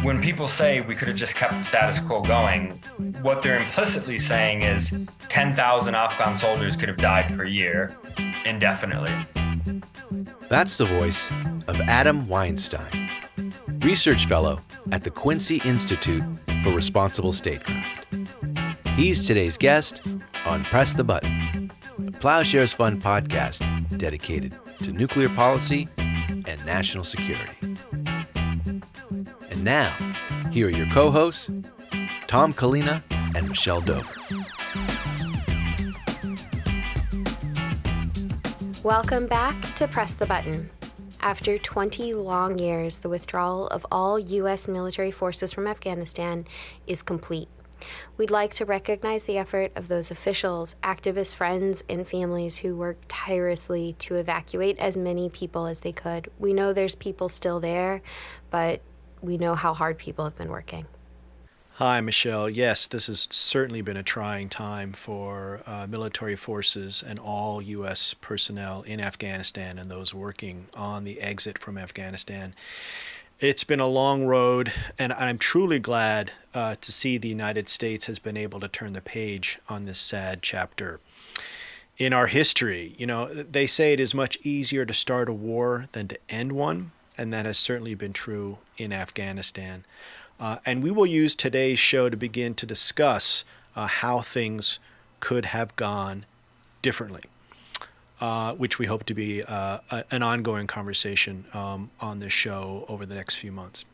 When people say we could have just kept the status quo going, what they're implicitly saying is 10,000 Afghan soldiers could have died per year indefinitely. That's the voice of Adam Weinstein, research fellow at the Quincy Institute for Responsible Statecraft. He's today's guest on Press the Button, a Plowshares Fund podcast dedicated to nuclear policy and national security. And now, here are your co-hosts, Tom Kalina and Michelle Dover. Welcome back to Press the Button. After 20 long years, the withdrawal of all U.S. military forces from Afghanistan is complete. We'd like to recognize the effort of those officials, activists, friends, and families who worked tirelessly to evacuate as many people as they could. We know there's people still there, but we know how hard people have been working. Hi, Michelle. Yes, this has certainly been a trying time for military forces and all U.S. personnel in Afghanistan and those working on the exit from Afghanistan. It's been a long road, and I'm truly glad to see the United States has been able to turn the page on this sad chapter in our history. You know, they say it is much easier to start a war than to end one, and that has certainly been true in Afghanistan. And we will use today's show to begin to discuss how things could have gone differently, which we hope to be an ongoing conversation on this show over the next few months.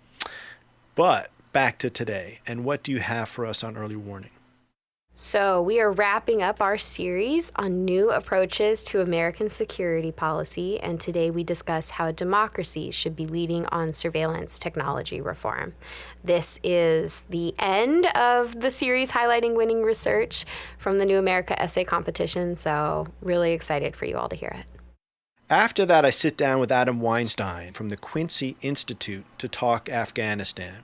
But back to today, and what do you have for us on early warning? So we are wrapping up our series on new approaches to American security policy, and today we discuss how democracies should be leading on surveillance technology reform. This is the end of the series highlighting winning research from the New America Essay Competition, so really excited for you all to hear it. After that, I sit down with Adam Weinstein from the Quincy Institute to talk Afghanistan.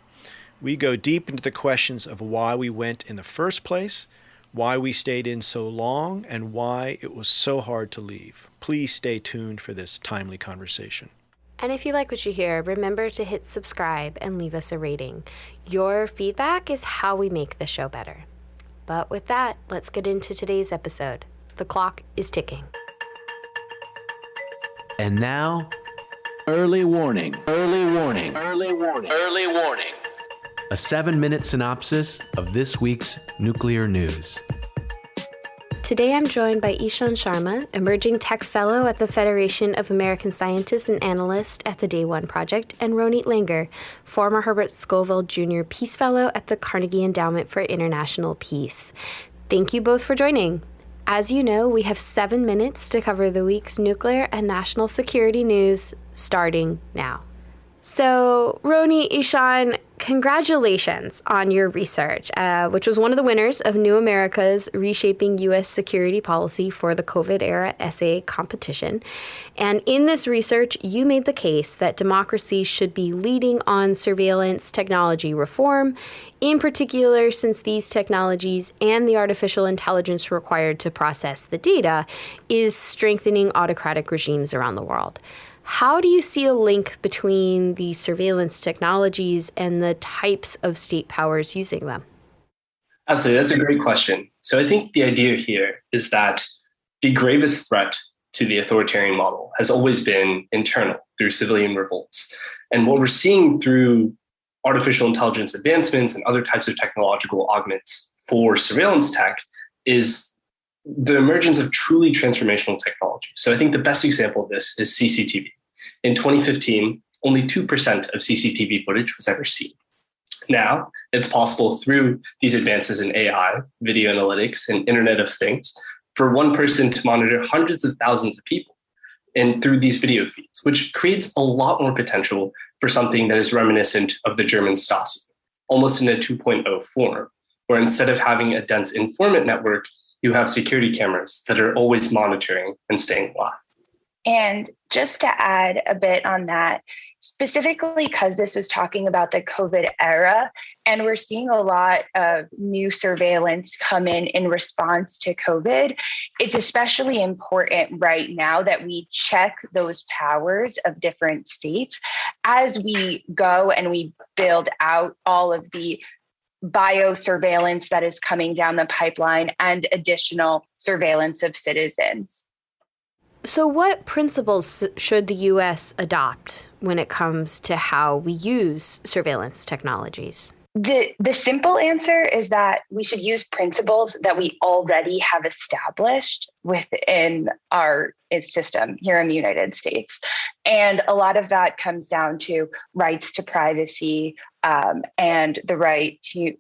We go deep into the questions of why we went in the first place, why we stayed in so long, and why it was so hard to leave. Please stay tuned for this timely conversation. And if you like what you hear, remember to hit subscribe and leave us a rating. Your feedback is how we make the show better. But with that, let's get into today's episode. The clock is ticking. And now, early warning, early warning, early warning, early warning. A 7-minute synopsis of this week's nuclear news. Today I'm joined by Ishan Sharma, Emerging Tech Fellow at the Federation of American Scientists and Analysts at the Day One Project, and Ronit Langer, former Herbert Scoville Jr. Peace Fellow at the Carnegie Endowment for International Peace. Thank you both for joining. As you know, we have 7 minutes to cover the week's nuclear and national security news, starting now. So, Ronit, Ishan, congratulations on your research, which was one of the winners of New America's Reshaping U.S. Security Policy for the COVID-era essay competition. And in this research, you made the case that democracies should be leading on surveillance technology reform, in particular since these technologies and the artificial intelligence required to process the data is strengthening autocratic regimes around the world. How do you see a link between the surveillance technologies and the types of state powers using them? Absolutely. That's a great question. So I think the idea here is that the gravest threat to the authoritarian model has always been internal through civilian revolts. And what we're seeing through artificial intelligence advancements and other types of technological augments for surveillance tech is the emergence of truly transformational technology. So I think the best example of this is CCTV. In 2015, only 2% of CCTV footage was ever seen. Now, it's possible through these advances in AI, video analytics, and Internet of Things for one person to monitor hundreds of thousands of people and through these video feeds, which creates a lot more potential for something that is reminiscent of the German Stasi, almost in a 2.0 form, where instead of having a dense informant network, you have security cameras that are always monitoring and staying alive. And just to add a bit on that, specifically because this was talking about the COVID era, and we're seeing a lot of new surveillance come in response to COVID, it's especially important right now that we check those powers of different states as we go and we build out all of the biosurveillance that is coming down the pipeline and additional surveillance of citizens. So what principles should the U.S. adopt when it comes to how we use surveillance technologies? The simple answer is that we should use principles that we already have established within our system here in the United States. And a lot of that comes down to rights to privacy and the right to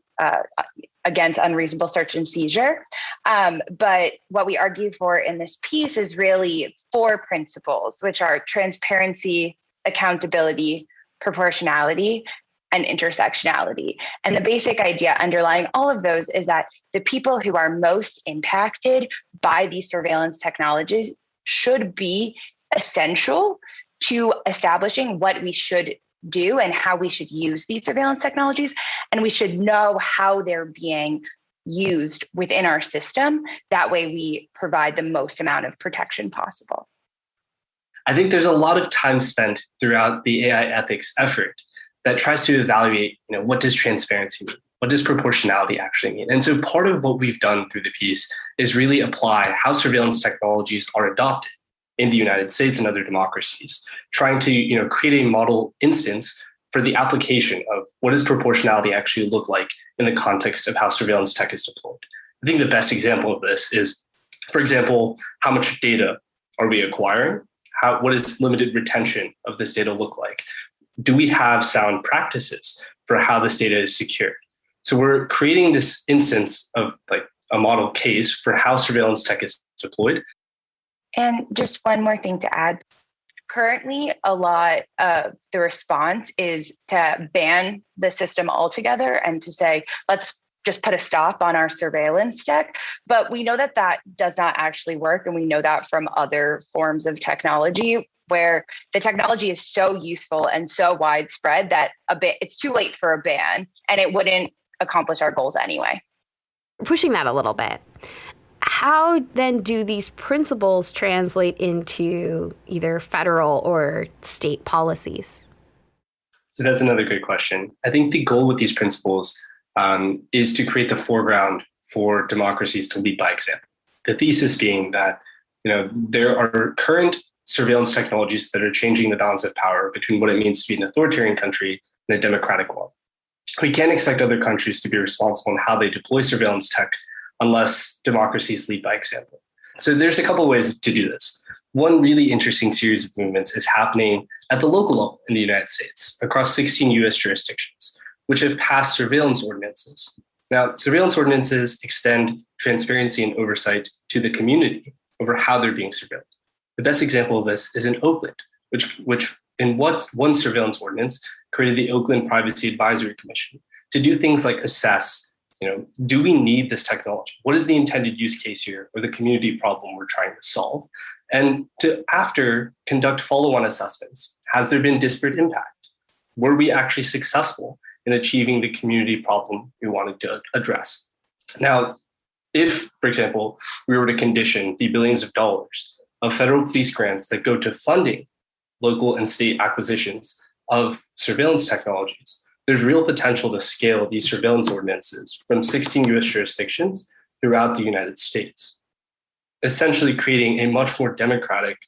against unreasonable search and seizure. But what we argue for in this piece is really 4 principles, which are transparency, accountability, proportionality, and intersectionality. And the basic idea underlying all of those is that the people who are most impacted by these surveillance technologies should be essential to establishing what we should do and how we should use these surveillance technologies. And we should know how they're being used within our system. That way we provide the most amount of protection possible. I think there's a lot of time spent throughout the AI ethics effort that tries to evaluate, what does transparency mean? What does proportionality actually mean? And so part of what we've done through the piece is really apply how surveillance technologies are adopted in the United States and other democracies, trying to create a model instance for the application of what does proportionality actually look like in the context of how surveillance tech is deployed. I think the best example of this is, for example, how much data are we acquiring? What does limited retention of this data look like? Do we have sound practices for how this data is secured? So we're creating this instance of like a model case for how surveillance tech is deployed. And just one more thing to add. Currently, a lot of the response is to ban the system altogether and to say, let's just put a stop on our surveillance tech. But we know that that does not actually work. And we know that from other forms of technology where the technology is so useful and so widespread that it's too late for a ban and it wouldn't accomplish our goals anyway. Pushing that a little bit. How then do these principles translate into either federal or state policies? So that's another great question. I think the goal with these principles is to create the foreground for democracies to lead by example. The thesis being that there are current surveillance technologies that are changing the balance of power between what it means to be an authoritarian country and a democratic one. We can't expect other countries to be responsible in how they deploy surveillance tech unless democracies lead by example. So there's a couple of ways to do this. One really interesting series of movements is happening at the local level in the United States across 16 US jurisdictions, which have passed surveillance ordinances. Now, surveillance ordinances extend transparency and oversight to the community over how they're being surveilled. The best example of this is in Oakland, which in one surveillance ordinance created the Oakland Privacy Advisory Commission to do things like assess, do we need this technology? What is the intended use case here or the community problem we're trying to solve? And to after conduct follow-on assessments. Has there been disparate impact? Were we actually successful in achieving the community problem we wanted to address? Now, if, for example, we were to condition the billions of dollars of federal police grants that go to funding local and state acquisitions of surveillance technologies, there's real potential to scale these surveillance ordinances from 16 US jurisdictions throughout the United States, essentially creating a much more democratic,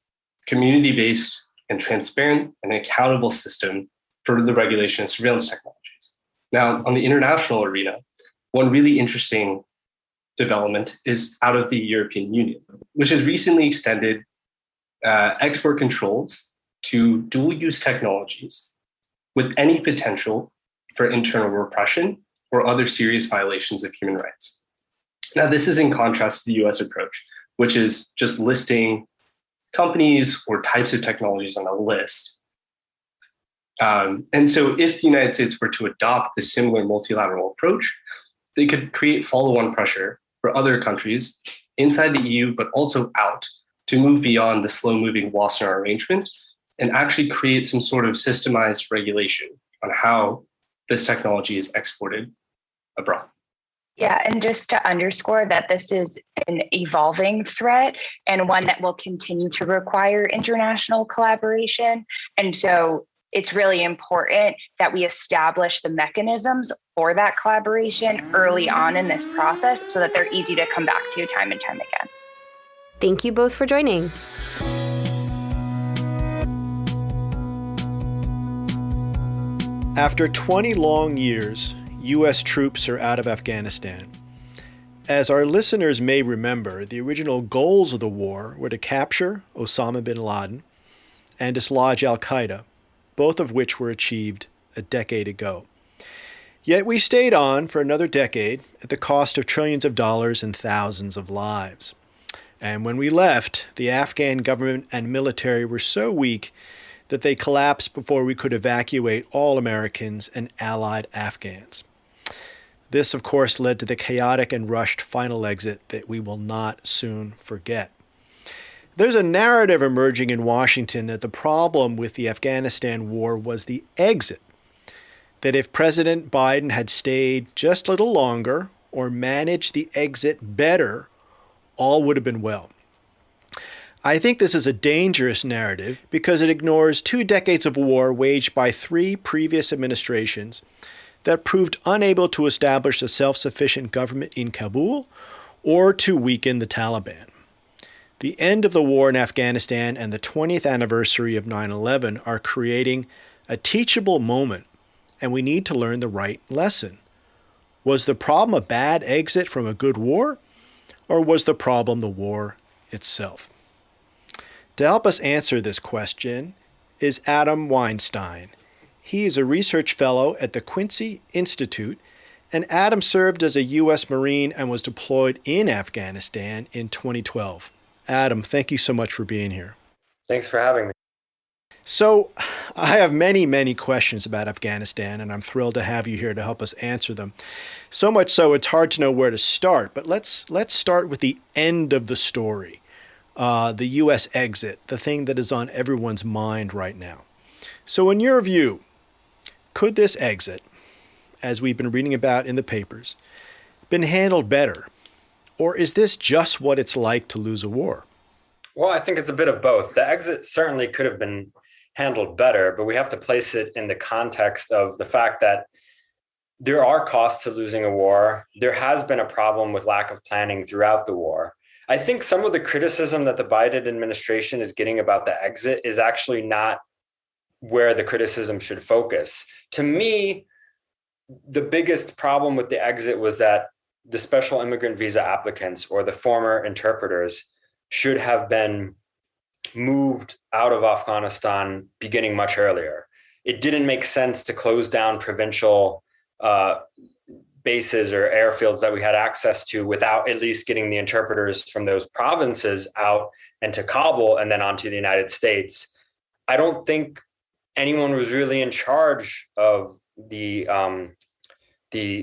community-based, and transparent and accountable system for the regulation of surveillance technologies. Now, on the international arena, one really interesting development is out of the European Union, which has recently extended export controls to dual-use technologies with any potential for internal repression or other serious violations of human rights. Now, this is in contrast to the US approach, which is just listing companies or types of technologies on a list. And so if the United States were to adopt this similar multilateral approach, they could create follow-on pressure for other countries inside the EU, but also out to move beyond the slow-moving Wassenaar arrangement and actually create some sort of systemized regulation on how this technology is exported abroad. Yeah, and just to underscore that this is an evolving threat and one that will continue to require international collaboration. And so it's really important that we establish the mechanisms for that collaboration early on in this process so that they're easy to come back to time and time again. Thank you both for joining. After 20 long years, U.S. troops are out of Afghanistan. As our listeners may remember, the original goals of the war were to capture Osama bin Laden and dislodge al-Qaeda, both of which were achieved a decade ago. Yet we stayed on for another decade at the cost of trillions of dollars and thousands of lives. And when we left, the Afghan government and military were so weak that they collapsed before we could evacuate all Americans and allied Afghans. This, of course, led to the chaotic and rushed final exit that we will not soon forget. There's a narrative emerging in Washington that the problem with the Afghanistan war was the exit. That if President Biden had stayed just a little longer or managed the exit better, all would have been well. I think this is a dangerous narrative because it ignores 2 decades of war waged by 3 previous administrations that proved unable to establish a self-sufficient government in Kabul or to weaken the Taliban. The end of the war in Afghanistan and the 20th anniversary of 9/11 are creating a teachable moment, and we need to learn the right lesson. Was the problem a bad exit from a good war, or was the problem the war itself? To help us answer this question is Adam Weinstein. He is a research fellow at the Quincy Institute, and Adam served as a U.S. Marine and was deployed in Afghanistan in 2012. Adam, thank you so much for being here. Thanks for having me. So I have many, many questions about Afghanistan, and I'm thrilled to have you here to help us answer them. So much so it's hard to know where to start, but let's start with the end of the story, the U.S. exit, the thing that is on everyone's mind right now. So in your view, could this exit, as we've been reading about in the papers, been handled better? Or is this just what it's like to lose a war? Well, I think it's a bit of both. The exit certainly could have been handled better, but we have to place it in the context of the fact that there are costs to losing a war. There has been a problem with lack of planning throughout the war. I think some of the criticism that the Biden administration is getting about the exit is actually not where the criticism should focus. To me, the biggest problem with the exit was that the special immigrant visa applicants or the former interpreters should have been moved out of Afghanistan beginning much earlier. It didn't make sense to close down provincial bases or airfields that we had access to without at least getting the interpreters from those provinces out and to Kabul and then onto the United States. I don't think anyone was really in charge of the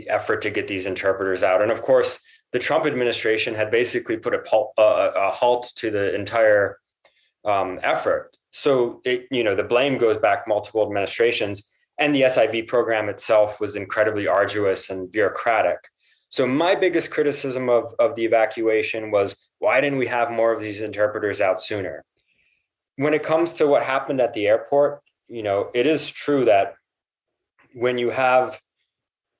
effort to get these interpreters out. And of course, the Trump administration had basically put a halt to the entire effort. So the blame goes back multiple administrations, and the SIV program itself was incredibly arduous and bureaucratic. So my biggest criticism of the evacuation was, why didn't we have more of these interpreters out sooner? When it comes to what happened at the airport, it is true that when you have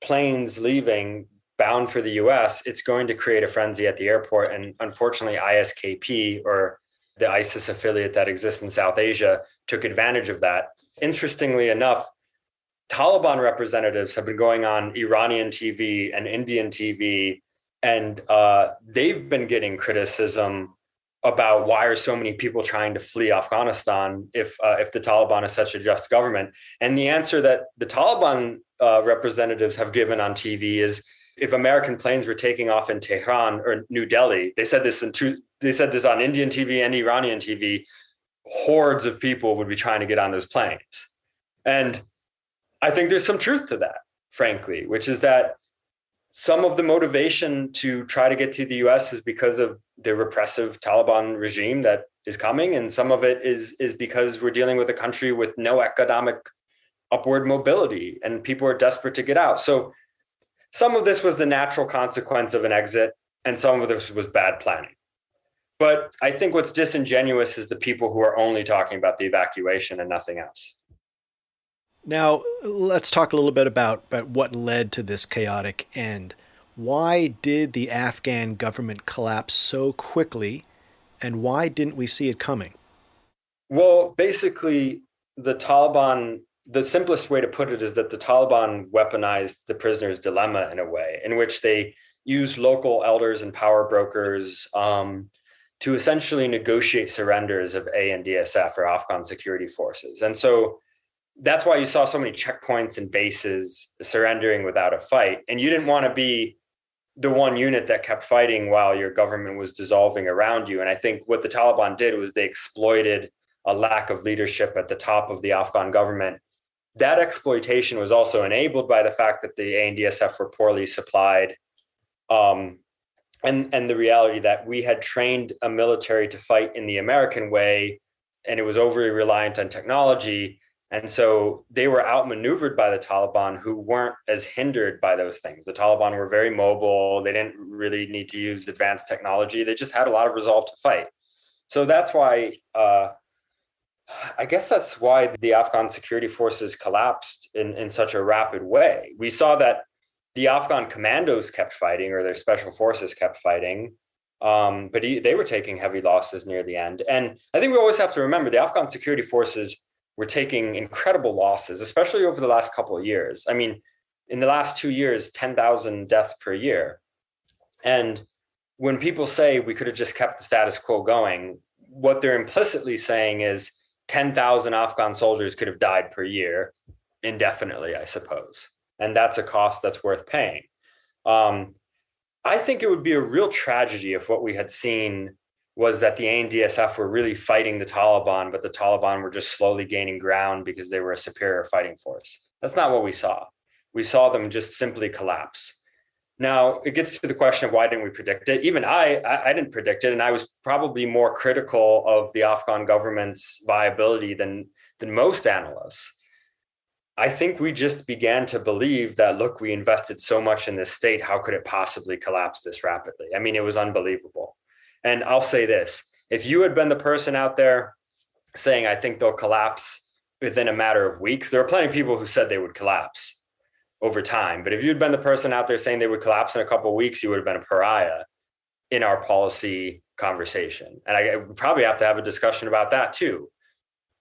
planes leaving bound for the US, it's going to create a frenzy at the airport. And unfortunately, ISKP, or the ISIS affiliate that exists in South Asia, took advantage of that. Interestingly enough, Taliban representatives have been going on Iranian TV and Indian TV, and they've been getting criticism about why are so many people trying to flee Afghanistan if the Taliban is such a just government. And the answer that the Taliban representatives have given on TV is, if American planes were taking off in Tehran or New Delhi, they said this on Indian TV and Iranian TV, hordes of people would be trying to get on those planes. And I think there's some truth to that, frankly, which is that some of the motivation to try to get to the US is because of the repressive Taliban regime that is coming, and some of it is because we're dealing with a country with no economic upward mobility and people are desperate to get out. So some of this was the natural consequence of an exit, and some of this was bad planning. But I think what's disingenuous is the people who are only talking about the evacuation and nothing else. Now, let's talk a little bit about what led to this chaotic end. Why did the Afghan government collapse so quickly, and why didn't we see it coming? Well, basically, the Taliban, the simplest way to put it is that the Taliban weaponized the prisoner's dilemma in a way in which they used local elders and power brokers to essentially negotiate surrenders of ANDSF, or Afghan security forces. And so that's why you saw so many checkpoints and bases surrendering without a fight. And you didn't want to be the one unit that kept fighting while your government was dissolving around you. And I think what the Taliban did was they exploited a lack of leadership at the top of the Afghan government. That exploitation was also enabled by the fact that the ANDSF were poorly supplied, and the reality that we had trained a military to fight in the American way, and it was overly reliant on technology. And so they were outmaneuvered by the Taliban, who weren't as hindered by those things. The Taliban were very mobile. They didn't really need to use advanced technology. They just had a lot of resolve to fight. So that's why, I guess that's why the Afghan security forces collapsed in such a rapid way. We saw that the Afghan commandos kept fighting, or their special forces kept fighting, but they were taking heavy losses near the end. And I think we always have to remember the Afghan security forces were taking incredible losses, especially over the last couple of years. I mean, in the last 2 years, 10,000 deaths per year. And when people say we could have just kept the status quo going, what they're implicitly saying is 10,000 Afghan soldiers could have died per year indefinitely, I suppose. And that's a cost that's worth paying. I think it would be a real tragedy if what we had seen was that the ANDSF were really fighting the Taliban, but the Taliban were just slowly gaining ground because they were a superior fighting force. That's not what we saw. We saw them just simply collapse. Now, it gets to the question of why didn't we predict it? Even I didn't predict it, and I was probably more critical of the Afghan government's viability than most analysts. I think we just began to believe that, look, we invested so much in this state, how could it possibly collapse this rapidly? I mean, it was unbelievable. And I'll say this, if you had been the person out there saying, I think they'll collapse within a matter of weeks, there are plenty of people who said they would collapse over time. But if you'd been the person out there saying they would collapse in a couple of weeks, you would have been a pariah in our policy conversation. And I would probably have to have a discussion about that too.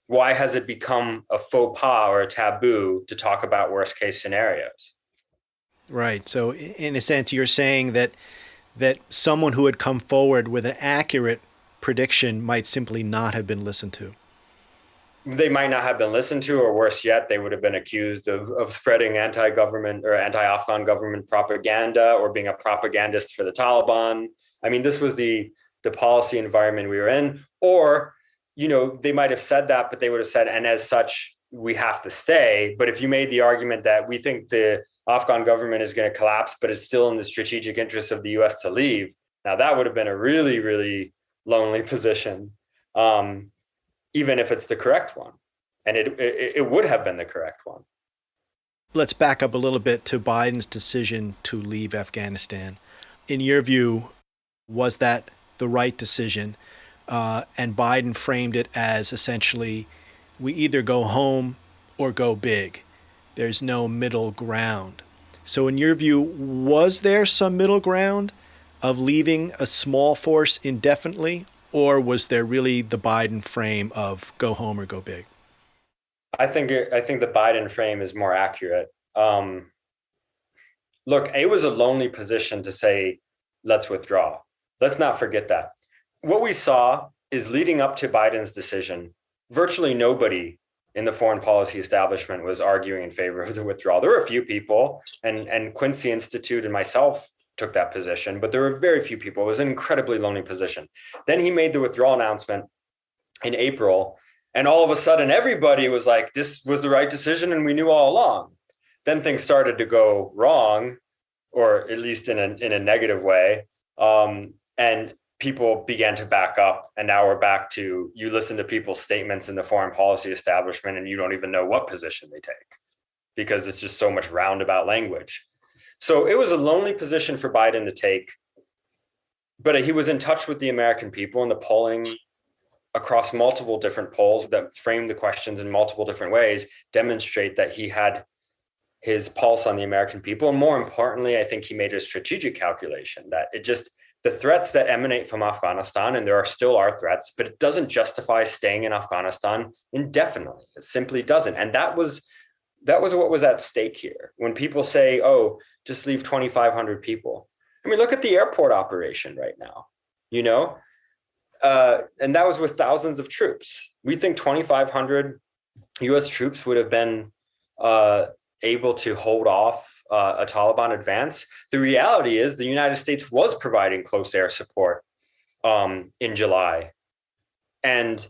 Why has it become a faux pas or a taboo to talk about worst case scenarios? Right. So in a sense, you're saying that someone who had come forward with an accurate prediction might simply not have been listened to. They might not have been listened to, or worse yet, they would have been accused of spreading anti-government or anti-Afghan government propaganda, or being a propagandist for the Taliban. I mean, this was the policy environment we were in. Or, they might have said that, but they would have said, and as such, we have to stay. But if you made the argument that we think the Afghan government is going to collapse, but it's still in the strategic interest of the US to leave, now that would have been a really, really lonely position, even if it's the correct one. And it would have been the correct one. Let's back up a little bit to Biden's decision to leave Afghanistan. In your view, was that the right decision? And Biden framed it as essentially, we either go home or go big. There's no middle ground. So in your view, was there some middle ground of leaving a small force indefinitely, or was there really the Biden frame of go home or go big? I think the Biden frame is more accurate. Look, it was a lonely position to say, let's withdraw. Let's not forget that. What we saw is, leading up to Biden's decision, virtually nobody in the foreign policy establishment was arguing in favor of the withdrawal. There were a few people, and Quincy Institute and myself took that position, but there were very few people. It was an incredibly lonely position. Then he made the withdrawal announcement in April, and all of a sudden everybody was like, this was the right decision and we knew all along. Then things started to go wrong, or at least in a negative way. And people began to back up. And now we're back to, you listen to people's statements in the foreign policy establishment and you don't even know what position they take because it's just so much roundabout language. So it was a lonely position for Biden to take, but he was in touch with the American people, and the polling across multiple different polls that framed the questions in multiple different ways demonstrate that he had his pulse on the American people. And more importantly, I think he made a strategic calculation that the threats that emanate from Afghanistan, and there still are threats, but it doesn't justify staying in Afghanistan indefinitely. It simply doesn't. And that was what was at stake here. When people say, oh, just leave 2,500 people. I mean, look at the airport operation right now, and that was with thousands of troops. We think 2,500 US troops would have been able to hold off a Taliban advance. The reality is the United States was providing close air support in July. And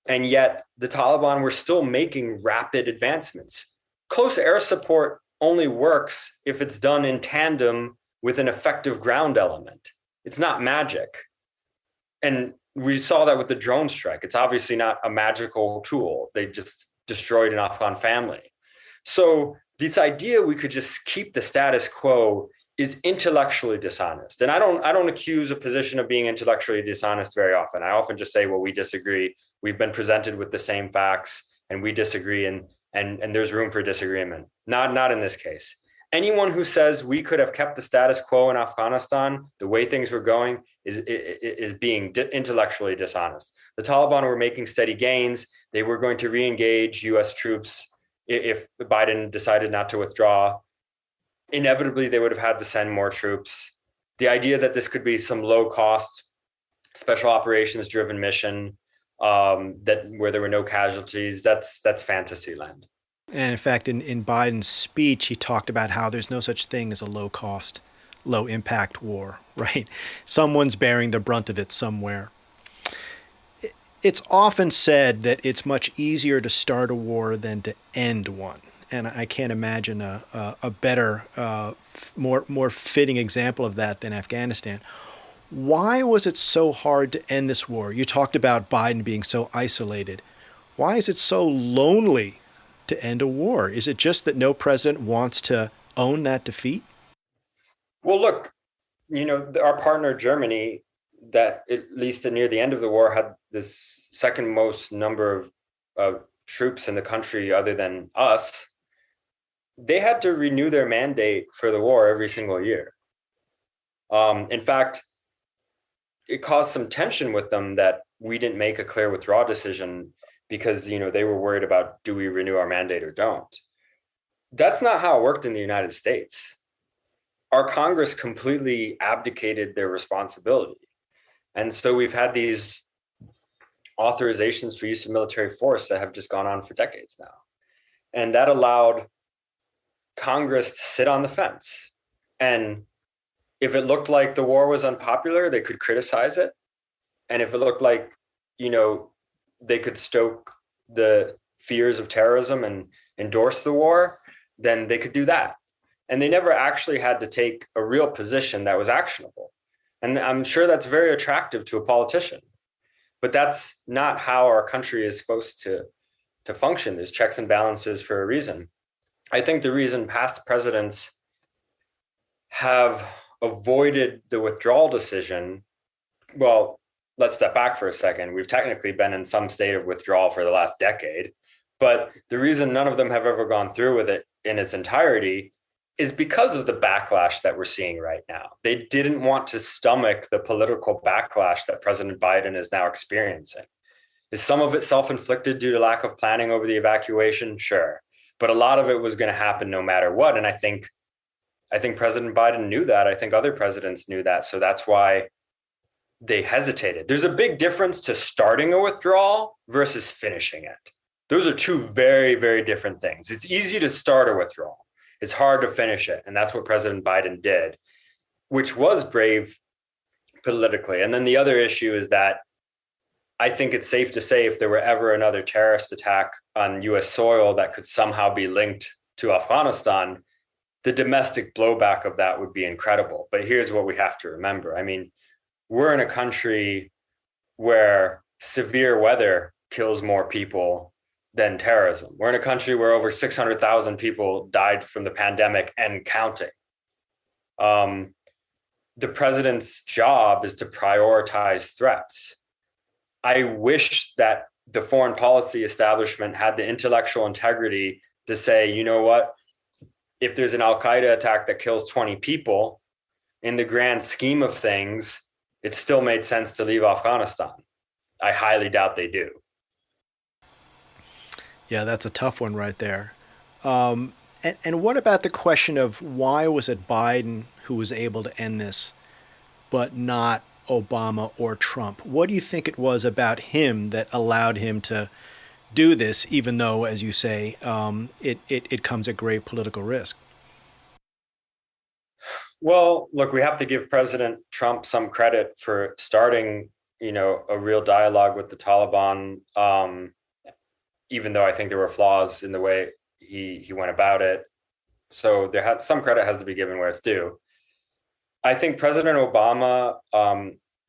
yet the Taliban were still making rapid advancements. Close air support only works if it's done in tandem with an effective ground element. It's not magic. And we saw that with the drone strike. It's obviously not a magical tool. They just destroyed an Afghan family. So this idea we could just keep the status quo is intellectually dishonest. And I don't accuse a position of being intellectually dishonest very often. I often just say, well, we disagree. We've been presented with the same facts and we disagree, and there's room for disagreement. Not in this case. Anyone who says we could have kept the status quo in Afghanistan the way things were going is being intellectually dishonest. The Taliban were making steady gains. They were going to re-engage US troops if Biden decided not to withdraw. Inevitably, they would have had to send more troops. The idea that this could be some low-cost, special operations-driven mission where there were no casualties, that's fantasy land. And in fact, in Biden's speech, he talked about how there's no such thing as a low-cost, low-impact war, right? Someone's bearing the brunt of it somewhere. It's often said that it's much easier to start a war than to end one. And I can't imagine a better, more fitting example of that than Afghanistan. Why was it so hard to end this war? You talked about Biden being so isolated. Why is it so lonely to end a war? Is it just that no president wants to own that defeat? Well, look, our partner Germany, that at least near the end of the war had this second most number of troops in the country other than us. They had to renew their mandate for the war every single year. In fact, it caused some tension with them that we didn't make a clear withdrawal decision because, they were worried about, do we renew our mandate or don't? That's not how it worked in the United States. Our Congress completely abdicated their responsibility. And so we've had these authorizations for use of military force that have just gone on for decades now. And that allowed Congress to sit on the fence. And if it looked like the war was unpopular, they could criticize it. And if it looked like, they could stoke the fears of terrorism and endorse the war, then they could do that. And they never actually had to take a real position that was actionable. And I'm sure that's very attractive to a politician. But that's not how our country is supposed to function. There's checks and balances for a reason. I think the reason past presidents have avoided the withdrawal decision, well, let's step back for a second. We've technically been in some state of withdrawal for the last decade, but the reason none of them have ever gone through with it in its entirety is because of the backlash that we're seeing right now. They didn't want to stomach the political backlash that President Biden is now experiencing. Is some of it self-inflicted due to lack of planning over the evacuation? Sure. But a lot of it was going to happen no matter what. And I think President Biden knew that. I think other presidents knew that. So that's why they hesitated. There's a big difference to starting a withdrawal versus finishing it. Those are two very, very different things. It's easy to start a withdrawal. It's hard to finish it. And that's what President Biden did, which was brave politically. And then the other issue is that I think it's safe to say if there were ever another terrorist attack on US soil that could somehow be linked to Afghanistan, the domestic blowback of that would be incredible. But here's what we have to remember. I mean, we're in a country where severe weather kills more people than terrorism. We're in a country where over 600,000 people died from the pandemic and counting. The president's job is to prioritize threats. I wish that the foreign policy establishment had the intellectual integrity to say, you know what, if there's an Al-Qaeda attack that kills 20 people, in the grand scheme of things, it still made sense to leave Afghanistan. I highly doubt they do. Yeah, that's a tough one right there. And what about the question of why was it Biden who was able to end this, but not Obama or Trump? What do you think it was about him that allowed him to do this, even though, as you say, it comes at great political risk? Well, look, we have to give President Trump some credit for starting, a real dialogue with the Taliban, even though I think there were flaws in the way he went about it. So some credit has to be given where it's due. I think President Obama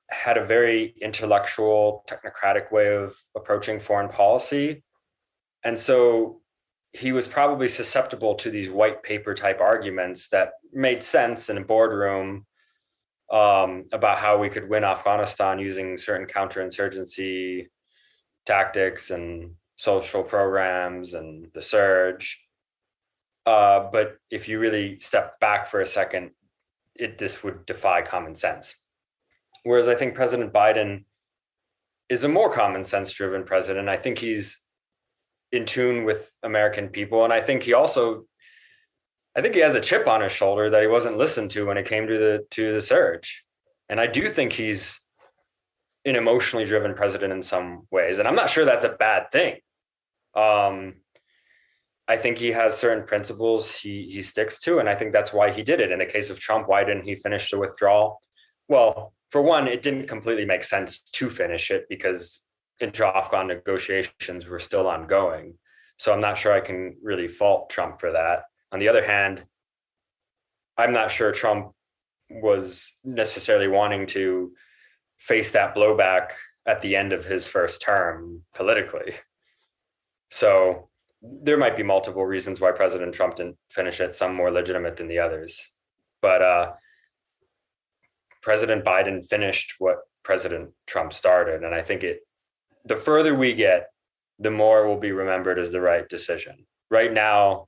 had a very intellectual, technocratic way of approaching foreign policy. And so he was probably susceptible to these white paper type arguments that made sense in a boardroom about how we could win Afghanistan using certain counterinsurgency tactics and social programs and the surge. But if you really step back for a second, this would defy common sense. Whereas I think President Biden is a more common sense driven president. I think he's in tune with American people. And I think he has a chip on his shoulder that he wasn't listened to when it came to the surge. And I do think he's an emotionally driven president in some ways. And I'm not sure that's a bad thing. I think he has certain principles he sticks to, and I think that's why he did it. In the case of Trump, why didn't he finish the withdrawal? Well, for one, it didn't completely make sense to finish it because intra-Afghan negotiations were still ongoing. So I'm not sure I can really fault Trump for that. On the other hand, I'm not sure Trump was necessarily wanting to face that blowback at the end of his first term politically. So there might be multiple reasons why President Trump didn't finish it, some more legitimate than the others. But President Biden finished what President Trump started. And I think the further we get, the more it will be remembered as the right decision. Right now,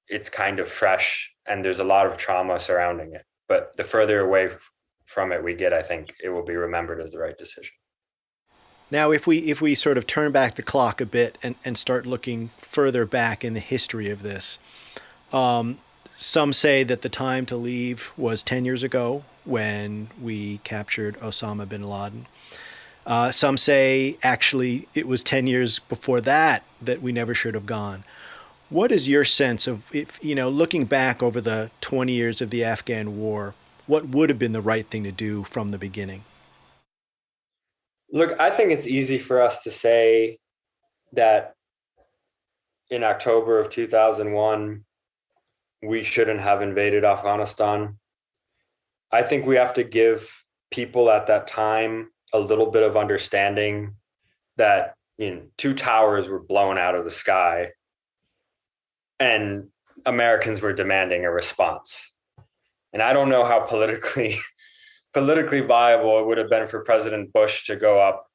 it's kind of fresh and there's a lot of trauma surrounding it. But the further away from it we get, I think it will be remembered as the right decision. Now, if we sort of turn back the clock a bit and start looking further back in the history of this, some say that the time to leave was 10 years ago when we captured Osama bin Laden. Some say actually it was 10 years before that we never should have gone. What is your sense of, if looking back over the 20 years of the Afghan war, what would have been the right thing to do from the beginning? Look, I think it's easy for us to say that in October of 2001, we shouldn't have invaded Afghanistan. I think we have to give people at that time a little bit of understanding that, two towers were blown out of the sky and Americans were demanding a response. And I don't know how politically viable it would have been for President Bush to go up.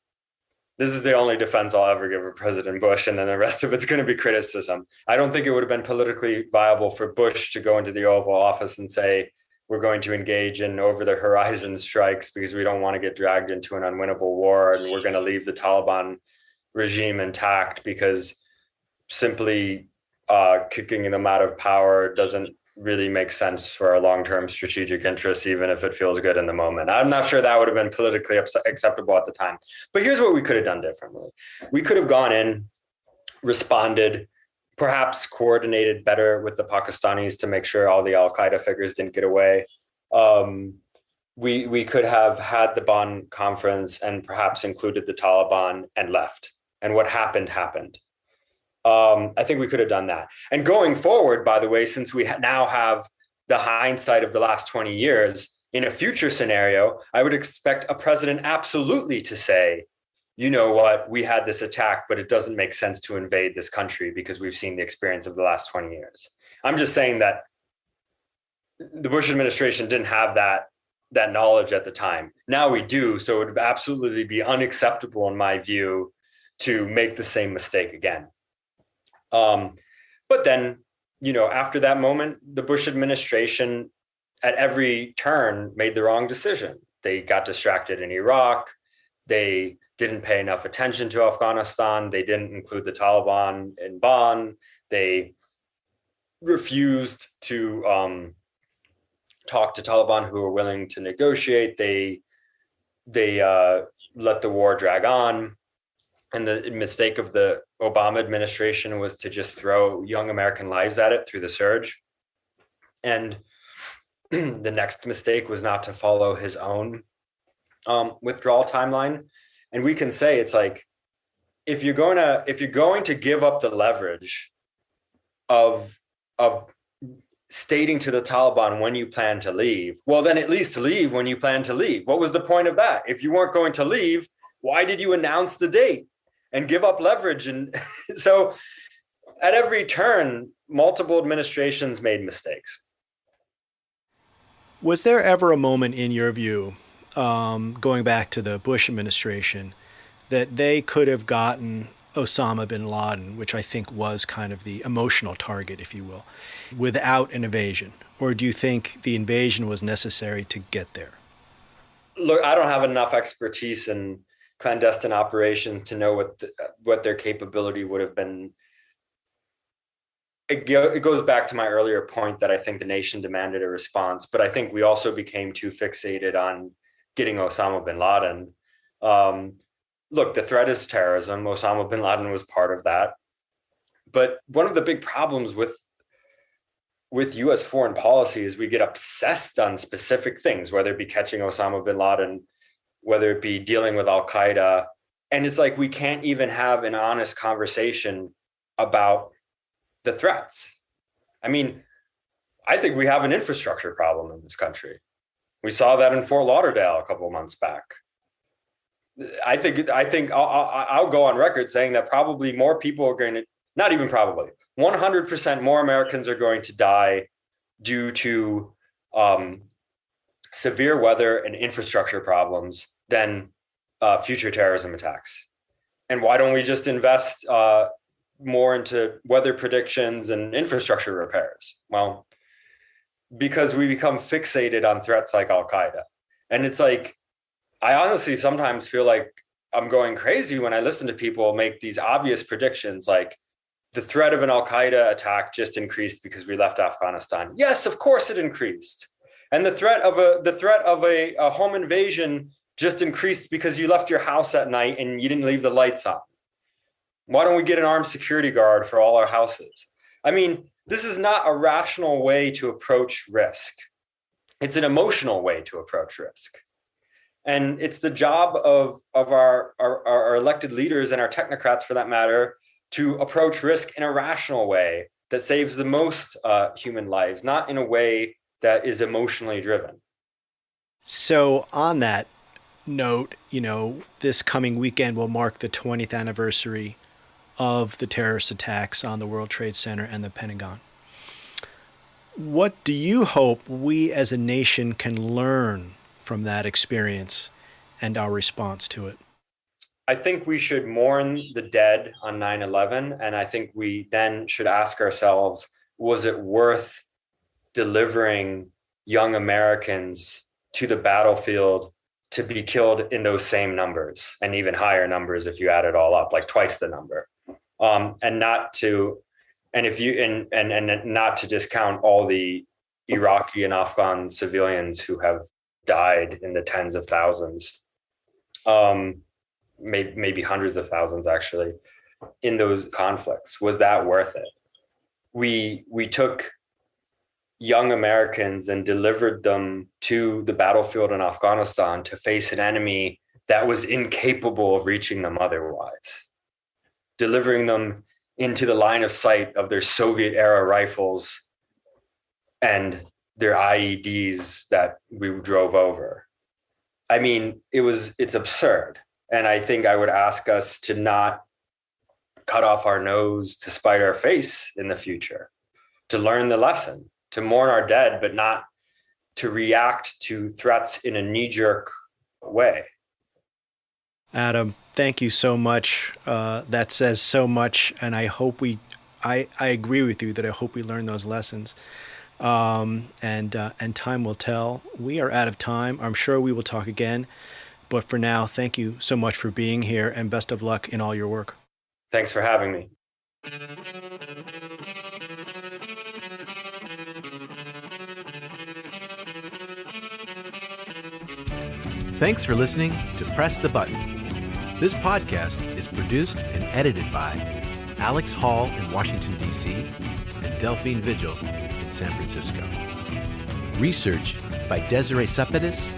This is the only defense I'll ever give of President Bush, and then the rest of it's going to be criticism. I don't think it would have been politically viable for Bush to go into the Oval Office and say, we're going to engage in over-the-horizon strikes because we don't want to get dragged into an unwinnable war, and we're going to leave the Taliban regime intact because simply kicking them out of power doesn't really make sense for our long-term strategic interests, even if it feels good in the moment. I'm not sure that would have been politically acceptable at the time. But here's what we could have done differently. We could have gone in, responded, perhaps coordinated better with the Pakistanis to make sure all the Al-Qaeda figures didn't get away. We could have had the Bonn conference and perhaps included the Taliban and left. And what happened. I think we could have done that. And going forward, by the way, since we now have the hindsight of the last 20 years, in a future scenario, I would expect a president absolutely to say, you know what, we had this attack, but it doesn't make sense to invade this country because we've seen the experience of the last 20 years. I'm just saying that the Bush administration didn't have that knowledge at the time. Now we do, so it would absolutely be unacceptable, in my view, to make the same mistake again. But then, after that moment, the Bush administration at every turn made the wrong decision. They got distracted in Iraq. They didn't pay enough attention to Afghanistan. They didn't include the Taliban in Bonn. They refused to talk to Taliban who were willing to negotiate. They let the war drag on. And the mistake of the Obama administration was to just throw young American lives at it through the surge. And the next mistake was not to follow his own withdrawal timeline. And we can say it's like, if you're going to give up the leverage of stating to the Taliban when you plan to leave, well, then at least leave when you plan to leave. What was the point of that? If you weren't going to leave, why did you announce the date and give up leverage? And so at every turn, multiple administrations made mistakes. Was there ever a moment in your view, going back to the Bush administration, that they could have gotten Osama bin Laden, which I think was kind of the emotional target, if you will, without an invasion? Or do you think the invasion was necessary to get there? Look, I don't have enough expertise in clandestine operations to know what their capability would have been. It goes back to my earlier point that I think the nation demanded a response, but I think we also became too fixated on getting Osama bin Laden. Look, the threat is terrorism. Osama bin Laden was part of that. But one of the big problems with U.S. foreign policy is we get obsessed on specific things, whether it be catching Osama bin Laden, whether it be dealing with Al-Qaeda. And it's like we can't even have an honest conversation about the threats. I mean, I think we have an infrastructure problem in this country. We saw that in Fort Lauderdale a couple of months back. I think I'll go on record saying that probably more people are going to, not even probably, 100% more Americans are going to die due to severe weather and infrastructure problems than future terrorism attacks. And why don't we just invest more into weather predictions and infrastructure repairs? Well, because we become fixated on threats like Al-Qaeda. And it's like, I honestly sometimes feel like I'm going crazy when I listen to people make these obvious predictions, like the threat of an Al-Qaeda attack just increased because we left Afghanistan. Yes, of course it increased. And the threat of a home invasion just increased because you left your house at night and you didn't leave the lights on. Why don't we get an armed security guard for all our houses? I mean, this is not a rational way to approach risk. It's an emotional way to approach risk. And it's the job of our elected leaders and our technocrats, for that matter, to approach risk in a rational way that saves the most human lives, not in a way that is emotionally driven. So on that note, this coming weekend will mark the 20th anniversary of the terrorist attacks on the World Trade Center and the Pentagon. What do you hope we as a nation can learn from that experience and our response to it? I think we should mourn the dead on 9/11, and I think we then should ask ourselves, was it worth delivering young Americans to the battlefield to be killed in those same numbers, and even higher numbers if you add it all up, like twice the number, and not to discount all the Iraqi and Afghan civilians who have died in the tens of thousands, maybe hundreds of thousands actually, in those conflicts. Was that worth it? We took young Americans and delivered them to the battlefield in Afghanistan to face an enemy that was incapable of reaching them otherwise, delivering them into the line of sight of their Soviet era rifles and their IEDs that we drove over. I mean, it's absurd. And I think I would ask us to not cut off our nose to spite our face in the future, to learn the lesson, to mourn our dead, but not to react to threats in a knee-jerk way. Adam, thank you so much. That says so much, and I hope I agree with you that I hope we learn those lessons. And time will tell. We are out of time. I'm sure we will talk again. But for now, thank you so much for being here, and best of luck in all your work. Thanks for having me. Thanks for listening to Press the Button. This podcast is produced and edited by Alex Hall in Washington, D.C., and Delphine Vigil in San Francisco. Research by Desiree Sepidis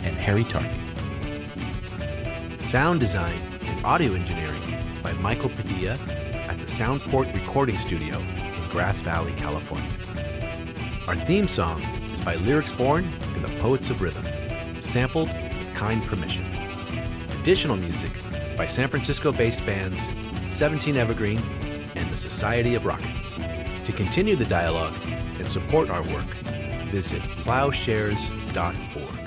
and Harry Tarkin. Sound design and audio engineering by Michael Padilla at the Soundport Recording Studio in Grass Valley, California. Our theme song is by Lyrics Born and the Poets of Rhythm, sampled with kind permission. Additional music by San Francisco-based bands 17 Evergreen and the Society of Rockets. To continue the dialogue and support our work, visit plowshares.org.